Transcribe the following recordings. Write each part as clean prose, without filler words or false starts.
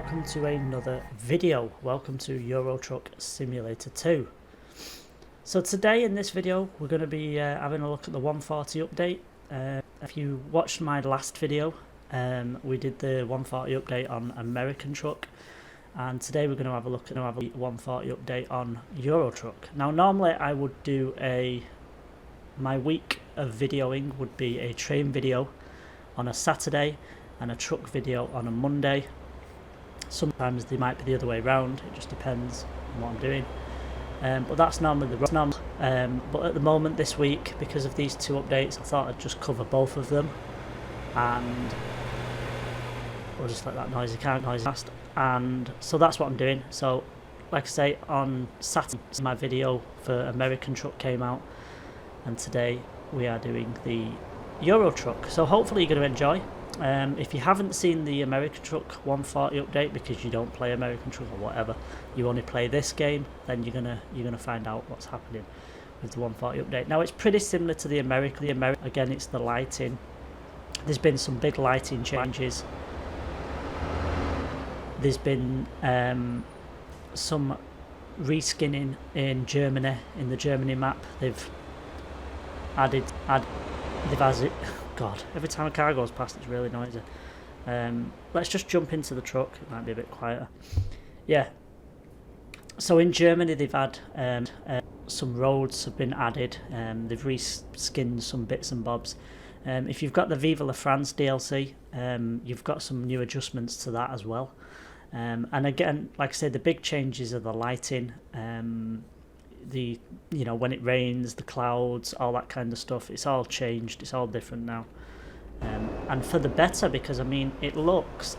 welcome to another video. Welcome to Euro Truck Simulator 2. So today in this video we're going to be having a look at the 140 update. If you watched my last video, we did the 140 update on American Truck, and today we're going to have a look at the 140 update on Euro Truck. Now normally I would do my week of videoing would be a train video on a Saturday and a truck video on a Monday. Sometimes they might be the other way around, it just depends on what I'm doing. But that's normally the run. But at the moment this week, because of these two updates, I thought I'd just cover both of them. And we'll just let that noisy car noise past. And so that's what I'm doing. So like I say, on Saturday my video for American Truck came out, and today we are doing the Euro Truck. So hopefully you're going to enjoy. If you haven't seen the American Truck 140 update because you don't play American Truck or whatever, you only play this game, then you're gonna find out what's happening with the 140 update. Now it's pretty similar to the American. Again, it's the lighting. There's been some big lighting changes. There's been some reskinning in Germany, in the Germany map. They've added it. God, every time a car goes past it's really noisy. Let's just jump into the truck, it might be a bit quieter. Yeah, so in Germany they've had some roads have been added, they've reskinned some bits and bobs. If you've got the Vive la France DLC, you've got some new adjustments to that as well. And again, like I said, the big changes are the lighting, when it rains, the clouds, all that kind of stuff. It's all changed, it's all different now, and for the better, because I mean it looks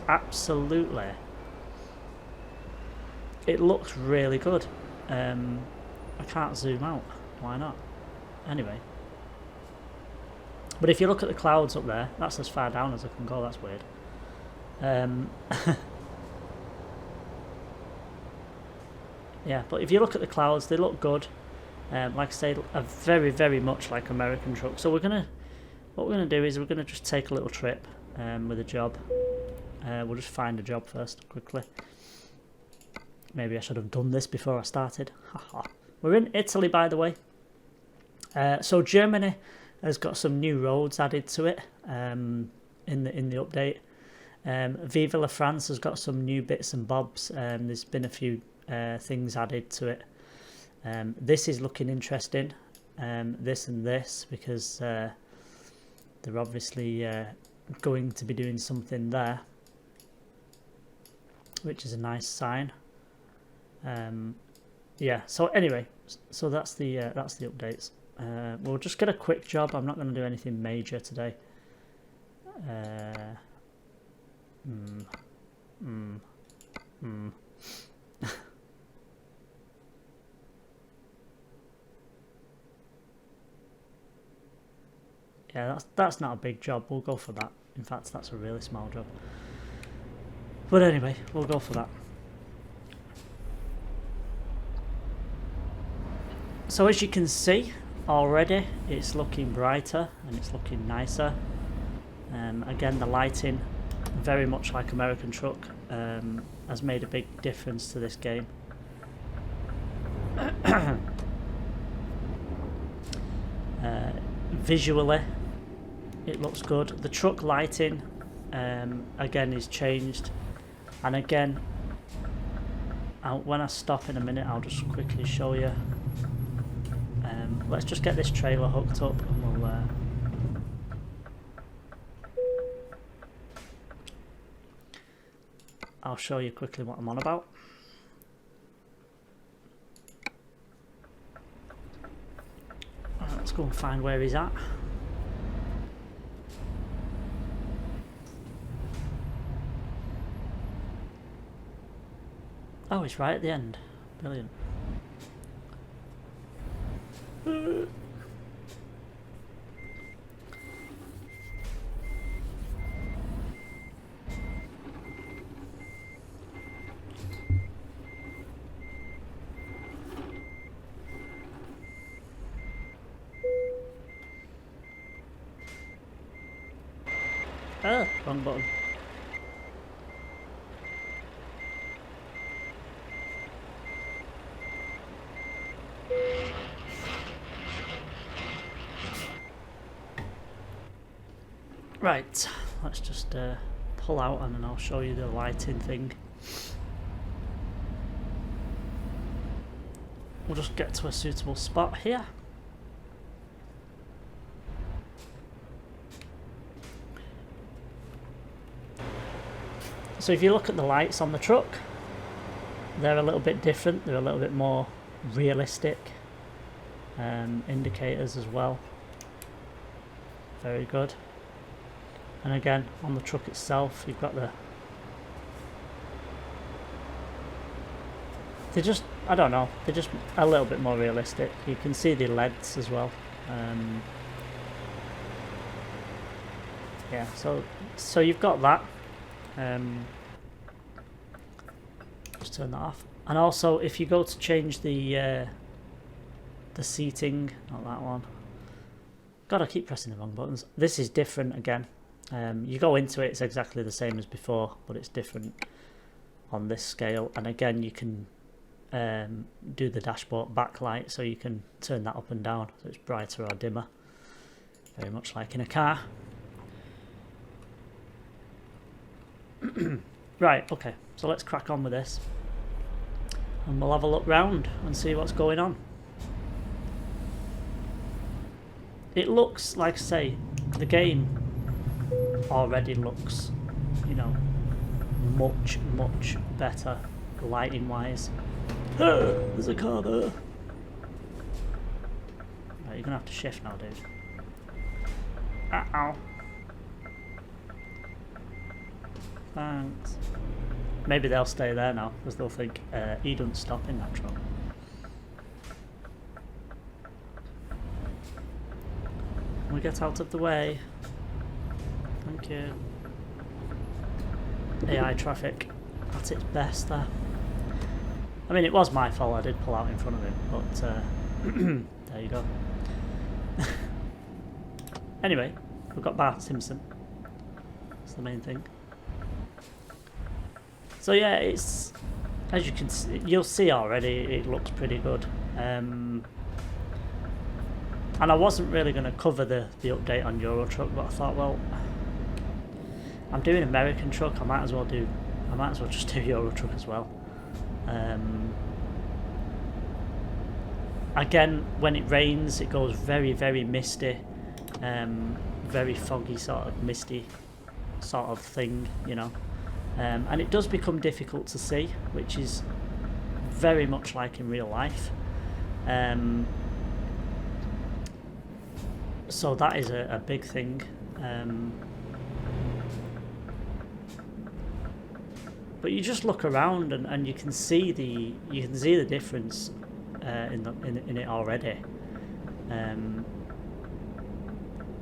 really good. I can't zoom out, why not? Anyway, but if you look at the clouds up there, that's as far down as I can go. That's weird. Yeah, but if you look at the clouds, they look good. Like I say, are very, very much like American Truck. So what we're gonna do is we're gonna just take a little trip with a job. We'll just find a job first, quickly. Maybe I should have done this before I started. We're in Italy, by the way. So Germany has got some new roads added to it in the update. Vive la France has got some new bits and bobs. There's been a few things added to it. This is looking interesting, this and this, because they're obviously going to be doing something there, which is a nice sign. Yeah, so anyway, so that's the updates. We'll just get a quick job. I'm not going to do anything major today. Yeah, that's not a big job. We'll go for that. In fact, that's a really small job. But anyway, we'll go for that. So as you can see already, it's looking brighter and it's looking nicer. Again, the lighting, very much like American Truck, has made a big difference to this game. Visually, it looks good. The truck lighting again is changed, and again when I stop in a minute I'll just quickly show you. Let's just get this trailer hooked up and we'll I'll show you quickly what I'm on about. Let's go and find where he's at. Oh, it's right at the end. Brilliant. Ah, wrong button. Right, let's just pull out and then I'll show you the lighting thing. We'll just get to a suitable spot here. So if you look at the lights on the truck, they're a little bit different, they're a little bit more realistic. Indicators as well, very good. And again, on the truck itself, you've got they're just, I don't know, they're just a little bit more realistic. You can see the LEDs as well. Yeah, so you've got that. Just turn that off. And also, if you go to change the seating, not that one. God, I keep pressing the wrong buttons. This is different again. You go into it, it's exactly the same as before, but it's different on this scale. And again, you can do the dashboard backlight, so you can turn that up and down, so it's brighter or dimmer. Very much like in a car. Right, okay, so let's crack on with this. And we'll have a look round and see what's going on. It looks, like I say, the game already looks, you know, much better lighting wise. There's a car there. Right, you're gonna have to shift now, dude. Ow. Thanks. Maybe they'll stay there now because they'll think he doesn't stop in that truck. Can we get out of the way? Thank you. AI traffic at its best there. I mean, it was my fault, I did pull out in front of him, but there you go. Anyway, we've got Bart Simpson. That's the main thing. So yeah, it's, as you can see, you'll see already, it looks pretty good. And I wasn't really going to cover the update on Euro Truck, but I thought, well, I'm doing American Truck, I might as well just do Euro Truck as well. Again, when it rains, it goes very misty, very foggy, sort of misty sort of thing, you know. And it does become difficult to see, which is very much like in real life. So that is a big thing. But you just look around and you can see the difference in it already.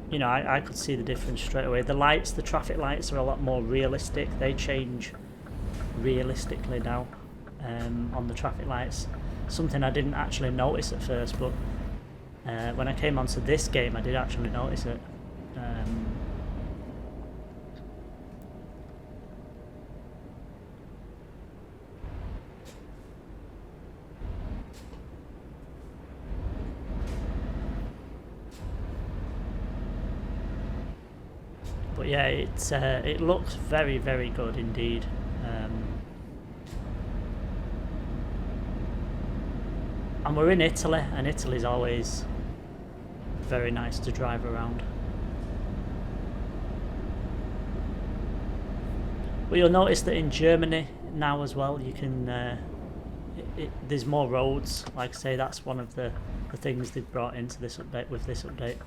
You know, I could see the difference straight away. The lights, the traffic lights are a lot more realistic. They change realistically now on the traffic lights. Something I didn't actually notice at first, but when I came onto this game, I did actually notice it. But yeah, it looks very good indeed. And we're in Italy, and Italy's always very nice to drive around. But you'll notice that in Germany now as well, you can there's more roads. Like I say, that's one of the things they've brought into this update with this update.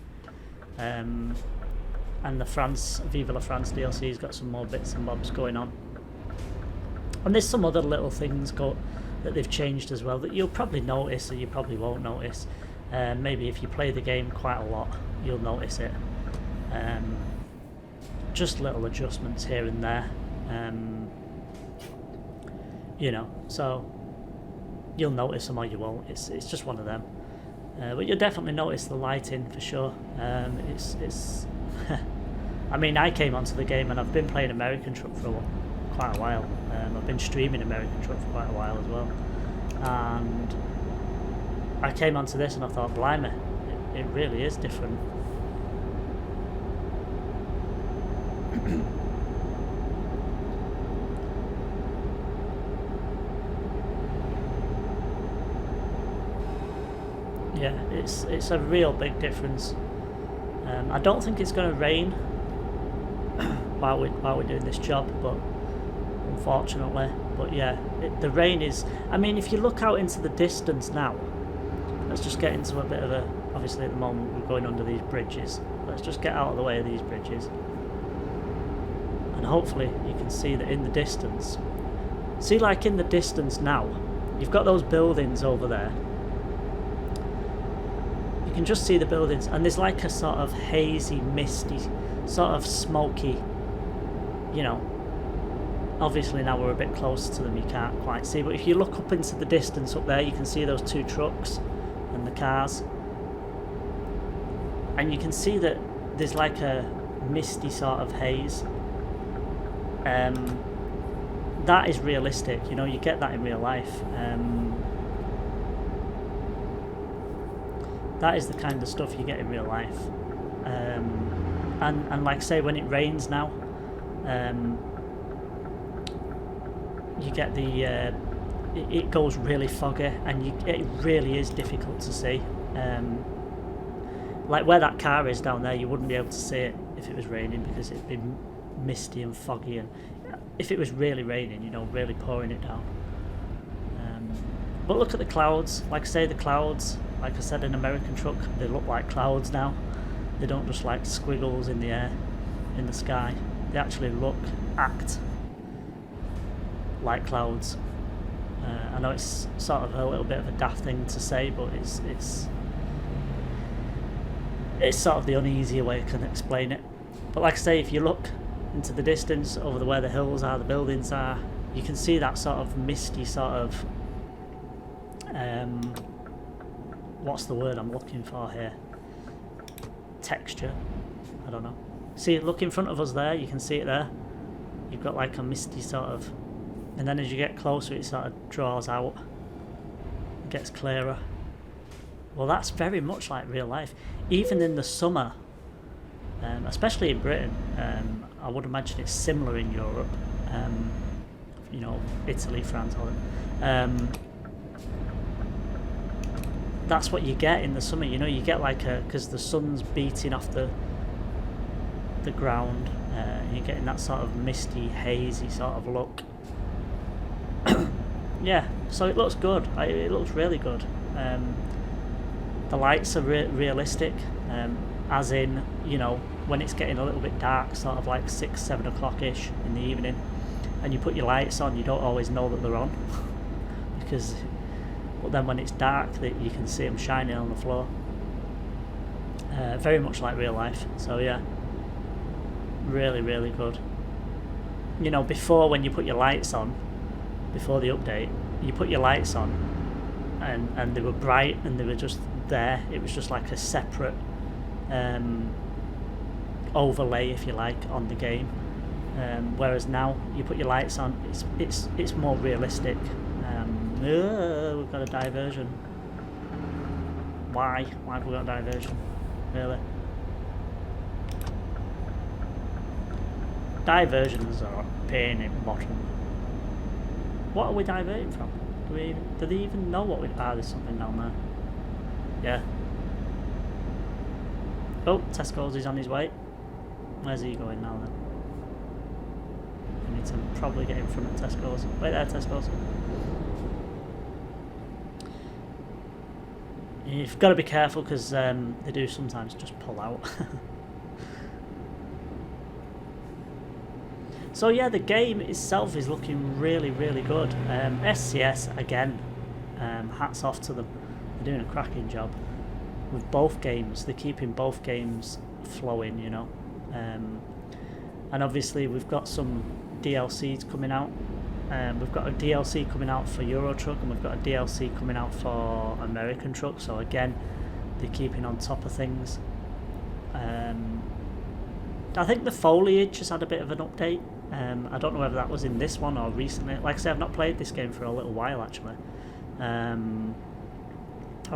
And the Viva la France DLC's got some more bits and bobs going on. And there's some other little things that they've changed as well that you'll probably notice or you probably won't notice. Maybe if you play the game quite a lot, you'll notice it. Just little adjustments here and there. You know, so you'll notice them or you won't. It's just one of them. But you'll definitely notice the lighting for sure. It's I mean, I came onto the game and I've been playing American Truck for quite a while. I've been streaming American Truck for quite a while as well. And I came onto this and I thought, blimey, it really is different. Yeah, it's a real big difference. I don't think it's going to rain while we're doing this job, but unfortunately. But yeah, the rain is. I mean, if you look out into the distance now, let's just get into a bit of a. Obviously, at the moment we're going under these bridges. Let's just get out of the way of these bridges, and hopefully you can see that in the distance. See, like in the distance now, you've got those buildings over there. You can just see the buildings, and there's like a sort of hazy, misty, sort of smoky, you know. Obviously now we're a bit closer to them, you can't quite see, but if you look up into the distance up there, you can see those two trucks and the cars, and you can see that there's like a misty sort of haze. That is realistic, you know, you get that in real life. That is the kind of stuff you get in real life. And like say when it rains now, you get the it goes really foggy, and it really is difficult to see. Like where that car is down there, you wouldn't be able to see it if it was raining, because it'd be misty and foggy, and if it was really raining, you know, really pouring it down. But look at the clouds. Like I say, the clouds, like I said, in American truck, they look like clouds now. They don't just like squiggles in the air, in the sky. They actually act like clouds. I know it's sort of a little bit of a daft thing to say, but it's sort of the uneasier way I can explain it. But like I say, if you look into the distance over where the hills are, the buildings are, you can see that sort of misty sort of what's the word I'm looking for here? Texture. I don't know. See, look in front of us there, you can see it there. You've got like a misty sort of, and then as you get closer it sort of draws out, it gets clearer. Well, that's very much like real life. Even in the summer, especially in Britain, I would imagine it's similar in Europe, you know, Italy, France, Holland. That's what you get in the summer, you know, you get like because the sun's beating off the ground, and you're getting that sort of misty, hazy sort of look. Yeah, so it looks good, it looks really good. The lights are realistic, as in, you know, when it's getting a little bit dark, sort of like 6-7 o'clock-ish in the evening, and you put your lights on, you don't always know that they're on, because, but then when it's dark, you can see them shining on the floor. Very much like real life, so yeah, really, really good. You know, before, when you put your lights on, before the update, you put your lights on, and they were bright, and they were just there. It was just like a separate overlay, if you like, on the game. Whereas now you put your lights on, it's more realistic. We've got a diversion. Why have we got a diversion? Really? Diversions are a pain in the bottom. What are we diverting from? Do they even know what we... Ah, there's something down there. Yeah. Oh, Tesco's is on his way. Where's he going now then? We need to probably get in front of Tesco's. Wait there, Tesco's. You've got to be careful, because they do sometimes just pull out. So yeah, the game itself is looking really, really good. SCS, again, hats off to them. They're doing a cracking job with both games. They're keeping both games flowing, you know. And obviously we've got some DLCs coming out. We've got a DLC coming out for Euro Truck, and we've got a DLC coming out for American Truck. So again, they're keeping on top of things. I think the foliage has had a bit of an update. I don't know whether that was in this one or recently. Like I say, I've not played this game for a little while actually. I've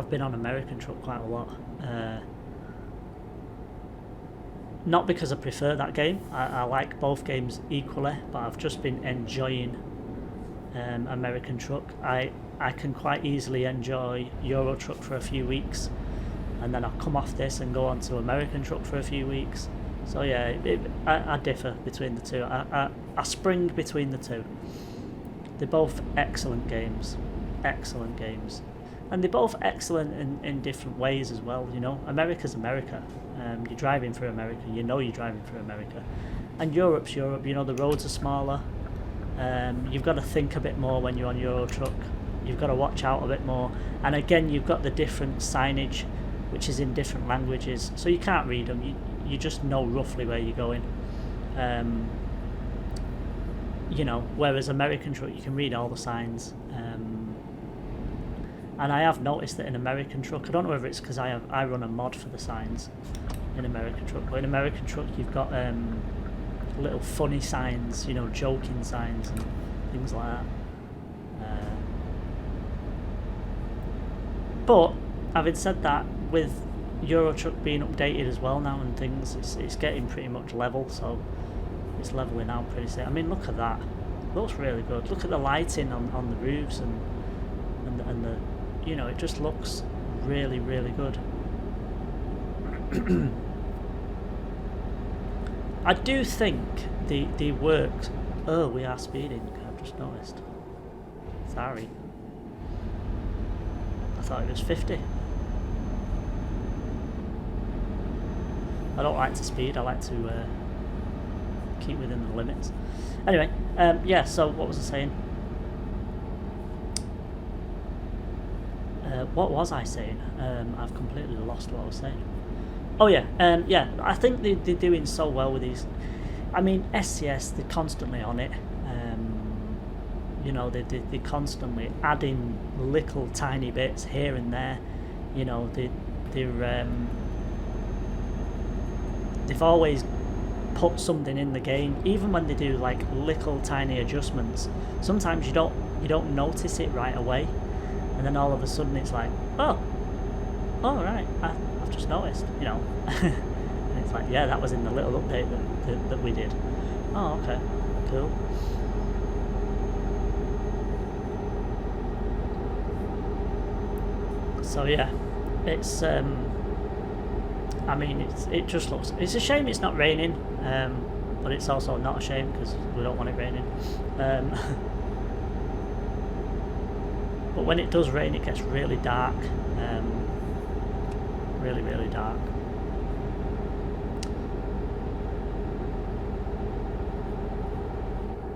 been on American Truck quite a lot. not because I prefer that game. I like both games equally, but I've just been enjoying American Truck. I can quite easily enjoy Euro Truck for a few weeks, and then I'll come off this and go on to American Truck for a few weeks. So yeah, I differ between the two. I spring between the two. They're both excellent games, and they're both excellent in different ways as well. You know, America's America. You're driving through America. You know you're driving through America, and Europe's Europe. You know, the roads are smaller. You've got to think a bit more when you're on Euro Truck. You've got to watch out a bit more, and again, you've got the different signage, which is in different languages, so you can't read them. You just know roughly where you're going. You know, whereas American Truck, you can read all the signs. And I have noticed that in American Truck, I don't know whether it's because I run a mod for the signs in American Truck, but in American Truck you've got little funny signs, you know, joking signs and things like that. But having said that, with Euro Truck being updated as well now and things, it's getting pretty much level, so it's leveling out pretty soon. I mean, look at that, looks really good. Look at the lighting on the roofs and the, you know, it just looks really good. I do think the works. Oh, we are speeding. I've just noticed. Sorry. I thought it was 50. I don't like to speed. I like to keep within the limits. Anyway, yeah. So what was I saying? What was I saying? I've completely lost what I was saying. Oh yeah, yeah. I think they're doing so well with these. I mean, SCS, they're constantly on it. You know, they're constantly adding little tiny bits here and there. You know, they've always put something in the game, even when they do like little tiny adjustments. Sometimes you don't notice it right away, and then all of a sudden it's like, oh right, I've just noticed, you know. And it's like, yeah, that was in the little update that we did. Oh, okay, cool. So yeah, it's I mean, it just looks. It's a shame it's not raining, but it's also not a shame because we don't want it raining. But when it does rain, it gets really dark, really dark.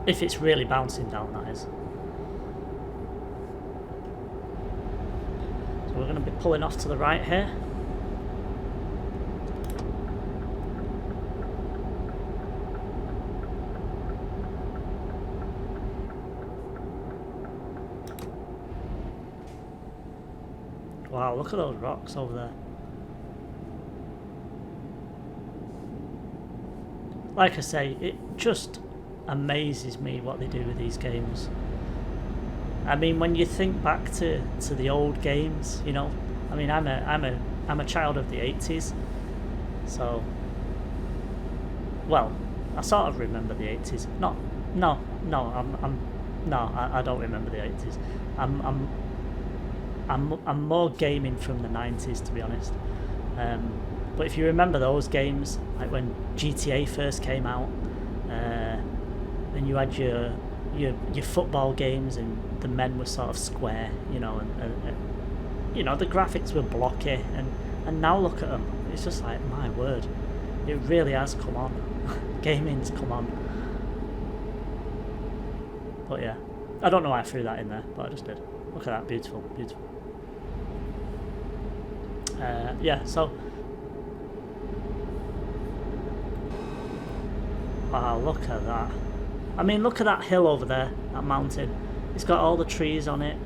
If it's really bouncing down, that is. So we're going to be pulling off to the right here. Wow, look at those rocks over there. Like I say, it just amazes me what they do with these games. I mean, when you think back to the old games, you know, I mean, I'm a child of the 80s, so, well, I sort of remember the 80s. No, I don't remember the 80s. I'm more gaming from the 90s, to be honest. But if you remember those games, like when GTA first came out, and you had your football games, and the men were sort of square, you know, and you know, the graphics were blocky, and now look at them. It's just like, my word, it really has come on. Gaming's come on. But yeah, I don't know why I threw that in there, but I just did. Look at that, beautiful. Yeah, so wow, look at that. I mean, look at that hill over there, that mountain. It's got all the trees on it.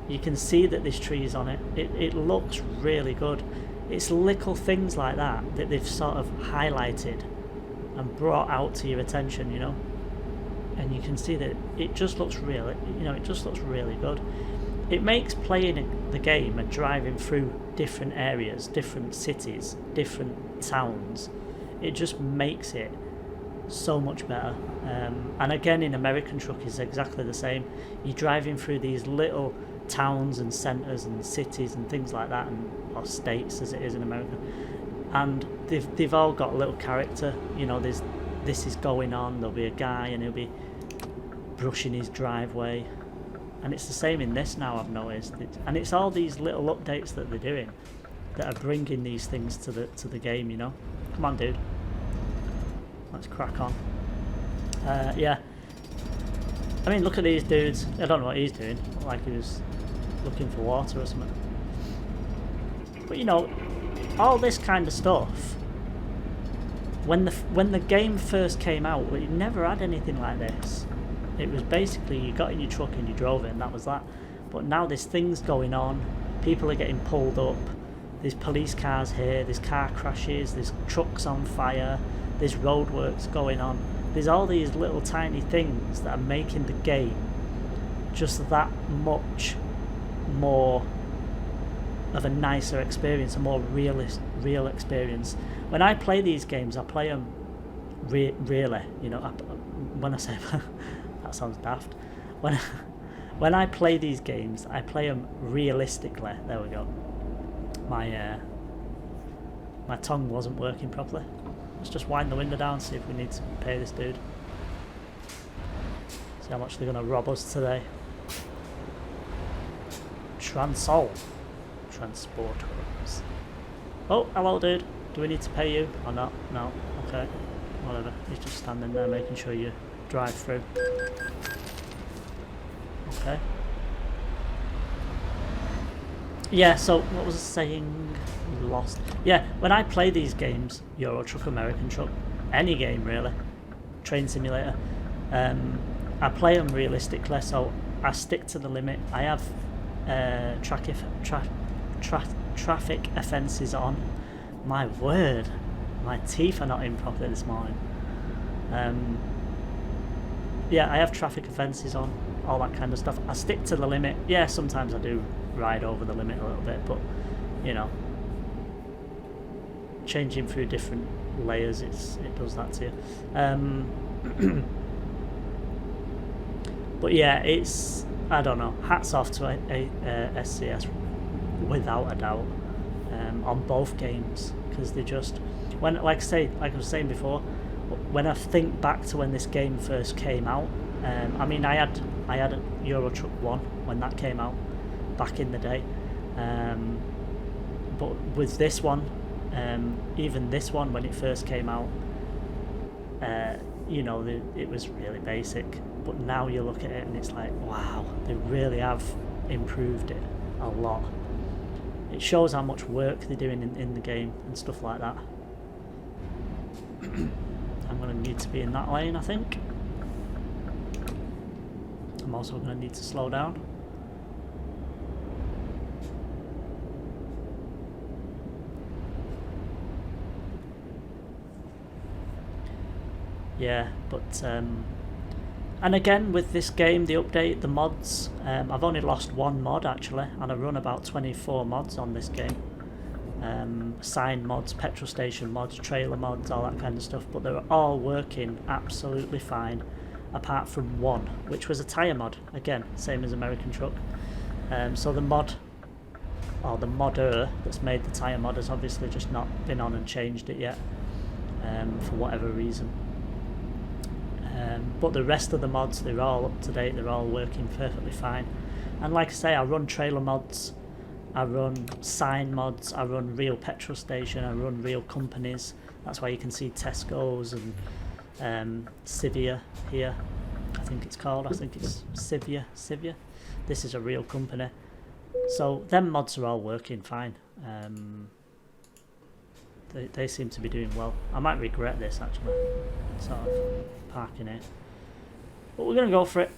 You can see that there's trees on it. It looks really good. It's little things like that they've sort of highlighted and brought out to your attention, you know. And you can see that it just looks really, you know, it just looks really good. It makes playing the game and driving through different areas, different cities, different towns, it just makes it so much better. And again, in American Truck is exactly the same. You're driving through these little towns and centres and cities and things like that, or states as it is in America, and they've all got a little character. You know, this is going on, there'll be a guy and he'll be brushing his driveway, and it's the same in this now, I've noticed. And it's all these little updates that they're doing that are bringing these things to the game, you know. Come on, dude, let's crack on. Yeah, I mean, look at these dudes. I don't know what he's doing, like he was looking for water or something. But you know, all this kind of stuff, when the game first came out, it never had anything like this. It was basically you got in your truck and you drove it and that was that. But now there's things going on, people are getting pulled up, there's police cars here, there's car crashes, there's trucks on fire, there's roadworks going on. There's all these little tiny things that are making the game just that much more of a nicer experience, a more real experience. When I play these games, I play them really, you know. When I say that sounds daft. When I play these games, I play them realistically. There we go. My tongue wasn't working properly. Let's just wind the window down, see if we need to pay this dude. See how much they're going to rob us today. Transporters. Oh, hello, dude. Do we need to pay you or not? No. Okay. Whatever. He's just standing there making sure you drive through. Okay. Yeah, so what was I saying? Lost. Yeah, when I play these games, Euro Truck, American Truck, any game really, Train Simulator, I play them realistically, so I stick to the limit. I have traffic offences on. My word, my teeth are not in properly this morning. Yeah, I have traffic offences on, all that kind of stuff. I stick to the limit. Yeah, sometimes I do ride over the limit a little bit, but you know, changing through different layers, it does that to you. But yeah, it's, I don't know, hats off to SCS without a doubt, on both games, because they just, when, like I was saying before, when I think back to when this game first came out, I mean, I had Euro Truck 1 when that came out back in the day, but with this one, even this one when it first came out, you know, it was really basic, but now you look at it and it's like, wow, they really have improved it a lot. It shows how much work they're doing in the game and stuff like that. I'm going to need to be in that lane, I think. I'm also going to need to slow down. Yeah, but and again with this game, the update, the mods, I've only lost one mod actually, and I run about 24 mods on this game. Sign mods, petrol station mods, trailer mods, all that kind of stuff, but they're all working absolutely fine, apart from one, which was a tyre mod, again, same as American Truck. So the mod, or the modder that's made the tyre mod, has obviously just not been on and changed it yet, for whatever reason. But the rest of the mods, they're all up to date, they're all working perfectly fine. And like I say, I run trailer mods, I run sign mods, I run real petrol station, I run real companies. That's why you can see Tesco's and Sivia here, I think it's called. I think it's Sivia. This is a real company. So them mods are all working fine. They seem to be doing well. I might regret this actually, sort of parking it, but we're gonna go for it.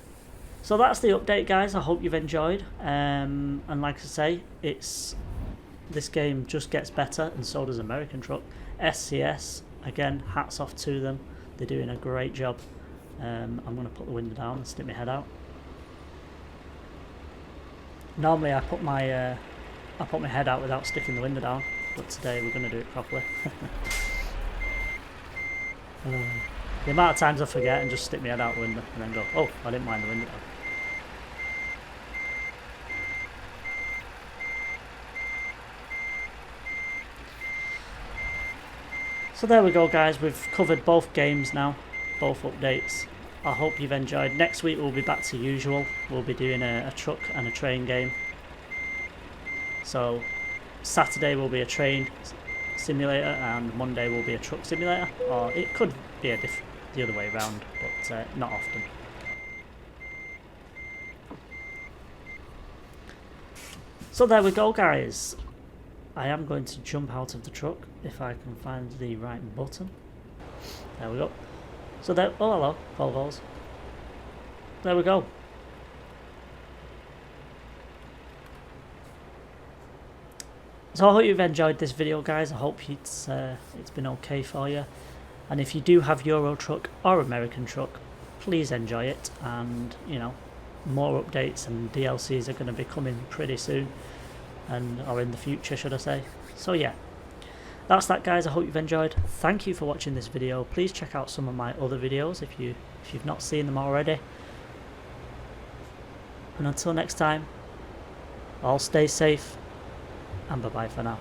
So that's the update, guys. I hope you've enjoyed, and like I say, this game just gets better, and so does American Truck. SCS, again, hats off to them. They're doing a great job. I'm gonna put the window down and stick my head out. Normally I put my head out without sticking the window down, but today we're going to do it properly. The amount of times I forget and just stick my head out the window and then go, oh, I didn't mind the window. So there we go, guys. We've covered both games now, both updates. I hope you've enjoyed. Next week we'll be back to usual. We'll be doing a truck and a train game. So Saturday will be a train simulator and Monday will be a truck simulator. Or it could be the other way around, but not often. So there we go, guys. I am going to jump out of the truck if I can find the right button. There we go. So there, oh hello, Volvos. There we go. So I hope you've enjoyed this video, guys. I hope it's been okay for you. And if you do have Euro Truck or American Truck, please enjoy it. And you know, more updates and DLCs are going to be coming pretty soon. Or in the future, should I say. So yeah, that's that, guys. I hope you've enjoyed. Thank you for watching this video. Please check out some of my other videos if you've not seen them already. And until next time, all stay safe and bye bye for now.